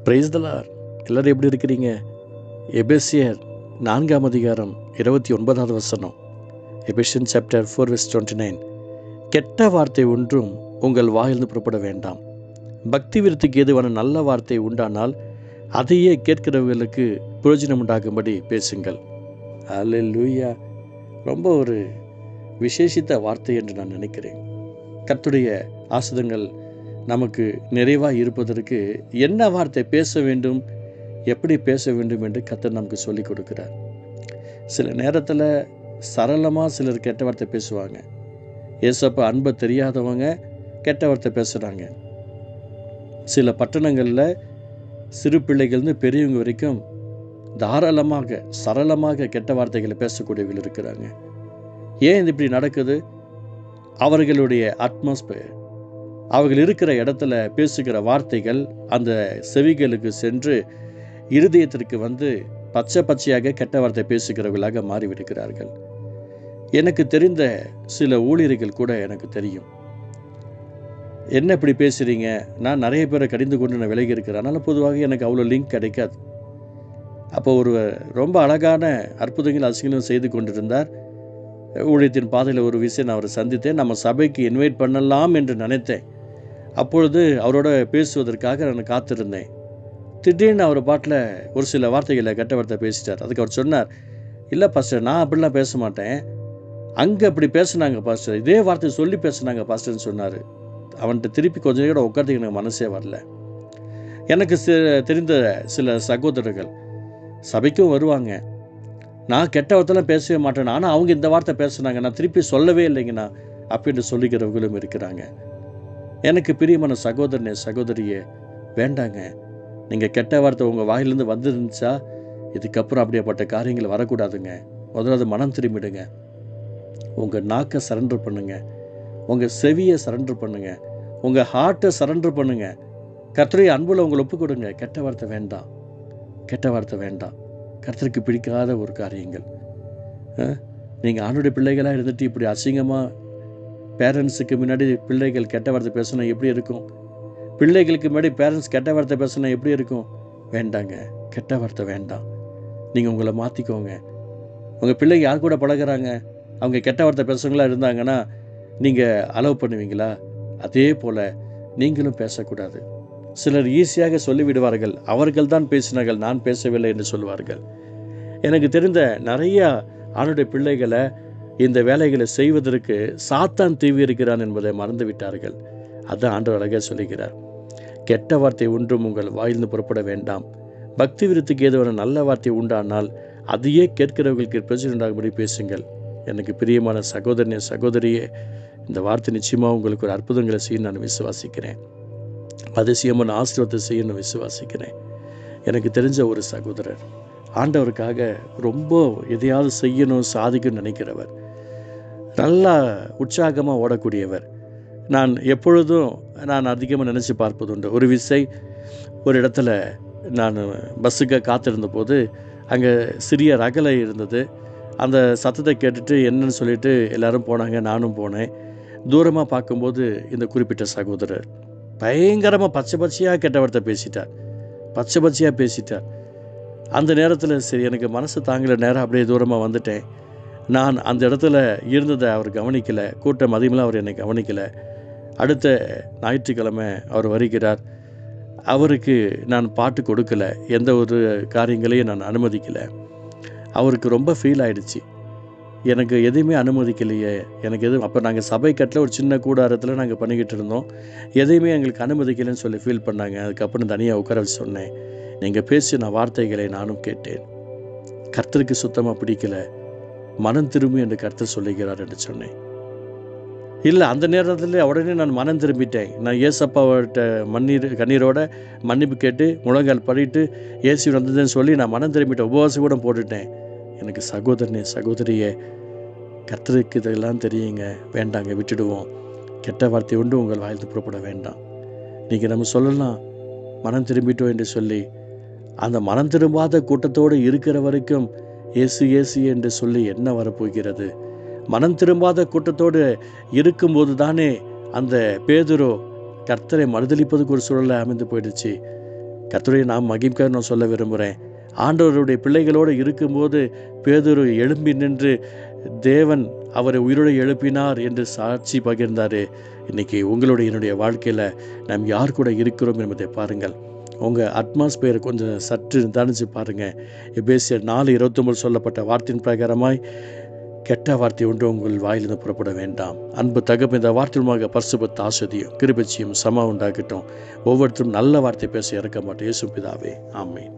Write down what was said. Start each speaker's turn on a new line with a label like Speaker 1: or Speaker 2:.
Speaker 1: Praise the Lord. எல்லாரும் எப்படி இருக்கிறீங்க? எபேசியர் 4ஆம் அதிகாரம் 29வது வசனம். Ephesian chapter 4 verse 29. கெட்ட வார்த்தை ஒன்றும் உங்கள் வாயிலிருந்து புறப்பட வேண்டாம். பக்தி விருத்திக்கு ஏதுவான நல்ல வார்த்தை உண்டானால் அதையே கேட்கிறவர்களுக்கு பிரயோஜனம் உண்டாகும்படி பேசுங்கள். அல்லேலூயா. ரொம்ப ஒரு விசேஷித்த வார்த்தை என்று நான் நினைக்கிறேன். கர்த்தருடைய ஆசீர்வாதங்கள் நமக்கு நிறைவாக இருப்பதற்கு என்ன வார்த்தை பேச வேண்டும், எப்படி பேச வேண்டும் என்று கர்த்தர் நமக்கு சொல்லிக் கொடுக்கிறார். சில நேரத்தில் சரளமாக சிலர் கெட்ட வார்த்தை பேசுவாங்க. ஏசப்பா அன்பை தெரியாதவங்க கெட்ட வார்த்தை பேசுகிறாங்க. சில பட்டணங்களில் சிறு பிள்ளைகள்னு பெரியவங்க வரைக்கும் தாராளமாக சரளமாக கெட்ட வார்த்தைகளை பேசக்கூடியவர்கள் இருக்கிறாங்க. ஏன் இது இப்படி நடக்குது? அவர்களுடைய அட்மாஸ்பியர், அவர்கள் இருக்கிற இடத்துல பேசுகிற வார்த்தைகள் அந்த செவிகளுக்கு சென்று இருதயத்திற்கு வந்து பச்சையாக கெட்ட வார்த்தை பேசுகிறவர்களாக மாறிவிடுகிறார்கள். எனக்கு தெரிந்த சில ஊழியர்கள் கூட எனக்கு தெரியும். என்ன இப்படி பேசுகிறீங்க? நான் நிறைய பேரை கடிந்து கொண்டு நான் விலகி இருக்கிறேன். அதனால் பொதுவாக எனக்கு அவ்வளோ லிங்க் கிடைக்காது. அப்போ ஒரு ரொம்ப அழகான அற்புதங்கள் அதிசயங்களும் செய்து கொண்டிருந்தார். ஊழியத்தின் பாதையில் ஒரு விஷயம் நான் அவரை சந்தித்தேன். நம்ம சபைக்கு இன்வைட் பண்ணலாம் என்று நினைத்தேன். அப்பொழுது அவரோட பேசுவதற்காக நான் காத்திருந்தேன். திடீர்னு அவர் பாட்டில் ஒரு சில வார்த்தைகளை கெட்ட வார்த்தை பேசிட்டார். அதுக்கு அவர் சொன்னார், இல்லை பாஸ்டர், நான் அப்படிலாம் பேச மாட்டேன், அங்கே அப்படி பேசுனாங்க பாஸ்டர், இதே வார்த்தை சொல்லி பேசுனாங்க பாஸ்டர்னு சொன்னார். அவன்கிட்ட திருப்பி கொஞ்ச நேரம் உட்காரத்துக்கு எனக்கு மனசே வரல. எனக்கு தெரிந்த சில சகோதரர்கள் சபைக்கும் வருவாங்க, நான் கெட்ட வார்த்தைலாம் பேசவே மாட்டேன், ஆனால் அவங்க இந்த வார்த்தை பேசுனாங்க, நான் திருப்பி சொல்லவே இல்லைங்கண்ணா அப்படின்னு சொல்லிக்கிறவர்களும் இருக்கிறாங்க. எனக்கு பிரியமான சகோதரனே சகோதரியே, வேண்டாங்க. நீங்கள் கெட்ட வார்த்தை உங்கள் வாயிலிருந்து வந்துருந்துச்சா இதுக்கப்புறம் அப்படியேப்பட்ட காரியங்கள் வரக்கூடாதுங்க. முதலாவது மனம் திரும்பிடுங்க. உங்கள் நாக்கை சரண்டர் பண்ணுங்க, உங்கள் செவியை சரண்டர் பண்ணுங்க, உங்கள் ஹார்ட்டை சரண்டர் பண்ணுங்க. கர்த்தருடைய அன்புல உங்களை ஒப்பு கொடுங்க. கெட்ட வார்த்தை வேண்டாம், கெட்ட வார்த்தை வேண்டாம். கர்த்தருக்கு பிடிக்காத ஒரு காரியங்கள். நீங்கள் ஆணுடைய பிள்ளைகளாக இருந்துட்டு இப்படி அசிங்கமாக பேரண்ட்ஸுக்கு முன்னாடி பிள்ளைகள் கெட்ட வார்த்தை பேசினா எப்படி இருக்கும்? பிள்ளைகளுக்கு முன்னாடி பேரண்ட்ஸ் கெட்ட வார்த்தை பேசினா எப்படி இருக்கும்? வேண்டாங்க, கெட்ட வார்த்தை வேண்டாம். நீங்கள் உங்களை மாற்றிக்கோங்க. உங்கள் பிள்ளைங்க யார் கூட பழகிறாங்க, அவங்க கெட்ட வார்த்தை பேசுகிறவங்களா இருந்தாங்கன்னா நீங்கள் அலோவ் பண்ணுவீங்களா? அதே போல் நீங்களும் பேசக்கூடாது. சிலர் ஈஸியாக சொல்லிவிடுவார்கள், அவர்கள் தான் பேசினார்கள், நான் பேசவில்லை என்று சொல்வார்கள். எனக்கு தெரிந்த நிறையா ஆணுடைய பிள்ளைகளை இந்த வேலைகளை செய்வதற்கு சாத்தான் தீவி இருக்கிறான் என்பதை மறந்து விட்டார்கள். அதான் ஆண்டவர் அழகாக சொல்லுகிறார், கெட்ட வார்த்தை ஒன்றும் உங்கள் வாயிலிருந்து புறப்பட வேண்டாம். பக்தி விருத்திக்கு ஏதுவான நல்ல வார்த்தை உண்டானால் அதையே கேட்கிறவர்களுக்கு பிரச்சனை உண்டாகும்படி பேசுங்கள். எனக்கு பிரியமான சகோதரனே சகோதரியே, இந்த வார்த்தை நிச்சயமாக உங்களுக்கு ஒரு அற்புதங்களை செய்ய நான் விசுவாசிக்கிறேன். அதிசயமான ஆசீர்வாதத்தை செய்ய நான் விசுவாசிக்கிறேன். எனக்கு தெரிஞ்ச ஒரு சகோதரர் ஆண்டவருக்காக ரொம்ப எதையாவது செய்யணும் சாதிக்கணும்னு நினைக்கிறவர், நல்லா உற்சாகமாக ஓடக்கூடியவர். நான் எப்பொழுதும் அதிகமாக நினச்சி பார்ப்பது உண்டு. ஒரு விசை ஒரு இடத்துல நான் பஸ்ஸுக்கு காத்திருந்த போது அங்கே சிறிய ரகலை இருந்தது. அந்த சத்தத்தை கேட்டுட்டு என்னன்னு சொல்லிட்டு எல்லோரும் போனாங்க, நானும் போனேன். தூரமாக பார்க்கும்போது இந்த குறிப்பிட்ட சகோதரர் பயங்கரமாக பச்சையாக கெட்ட வார்த்தை பேசிட்டார், பச்சையாக பேசிட்டார். அந்த நேரத்தில் சரி எனக்கு மனசு தாங்கல, நேரம் அப்படியே தூரமாக வந்துட்டேன். நான் அந்த இடத்துல இருந்ததை அவர் கவனிக்கலை, கூட்டம் அதிகமாக அவர் என்னை கவனிக்கலை. அடுத்த ஞாயிற்றுக்கிழமை அவர் வருகிறார். அவருக்கு நான் பாட்டு கொடுக்கலை, எந்த ஒரு காரியங்களையும் நான் அனுமதிக்கலை. அவருக்கு ரொம்ப ஃபீல் ஆகிடுச்சு, எனக்கு எதுவுமே அனுமதிக்கலையே, எனக்கு எதுவும். அப்போ நாங்கள் சபை கட்டில் ஒரு சின்ன கூடாரத்தில் நாங்கள் பண்ணிக்கிட்டு இருந்தோம், எதையுமே எங்களுக்கு அனுமதிக்கலைன்னு சொல்லி ஃபீல் பண்ணாங்க. அதுக்கப்புறம் தனியாக உட்கார வச்சு சொன்னேன், நீங்கள் பேசின வார்த்தைகளை நானும் கேட்டேன், கர்த்தருக்கு சுத்தமாக பிடிக்கலை, மனம் திரும்பி என்று கர்த்தர் சொல்லுகிறார் என்று சொன்னேன். இல்லை, அந்த நேரத்தில் உடனே நான் மனம் திரும்பிட்டேன். நான் ஏசப்பாவிட்ட கண்ணீரோட மன்னிப்பு கேட்டு முழங்கால் படிட்டு ஏசி வந்ததுன்னு சொல்லி நான் மனம் திரும்பிட்டேன். உபவாசம் கூட போட்டுட்டேன். எனக்கு சகோதரனே சகோதரியே, கர்த்தருக்கு இதெல்லாம் தெரியுங்க, வேண்டாங்க, விட்டுடுவோம். கெட்ட வார்த்தை ஒன்று உங்கள் வாயிலிருந்து புறப்பட வேண்டாம். நீங்கள் நம்ம சொல்லலாம் மனம் திரும்பிட்டோம் என்று சொல்லி, அந்த மனம் திரும்பாத கூட்டத்தோடு இருக்கிற வரைக்கும் இயேசு இயேசு என்று சொல்லி என்ன வரப்போகிறது? மனம் திரும்பாத கூட்டத்தோடு இருக்கும்போது தானே அந்த பேதுரு கர்த்தரை மறுதலிப்பதுக்கு ஒரு சூழலை அமைந்து போயிடுச்சு. கர்த்தருடைய நாம் மகிமைக்காக நான் சொல்ல விரும்புகிறேன். ஆண்டவருடைய பிள்ளைகளோடு இருக்கும்போது பேதுரு எழும்பி நின்று தேவன் அவரை உயிரோடு எழுப்பினார் என்று சாட்சி பகிர்ந்தார். இன்றைக்கி உங்களுடைய என்னுடைய வாழ்க்கையில் நாம் யார் கூட இருக்கிறோம் என்பதை பாருங்கள். உங்கள் அட்மாஸ்பியரை கொஞ்சம் சற்று நிதானித்து பாருங்கள். எபேசியர் 4:29 சொல்லப்பட்ட வார்த்தையின் பிரகாரமாய் கெட்ட வார்த்தை ஒன்று உங்கள் வாயிலிருந்து புறப்பட வேண்டாம். அன்பு தகப்பன், இந்த வார்த்தையுமாக பரிசுத்த ஆசீர்வதியும் கிருபையும் சமா உண்டாகட்டும். ஒவ்வொருத்தரும் நல்ல வார்த்தை பேச இறக்க மாட்டோம். இயேசு பிதாவே, ஆமென்.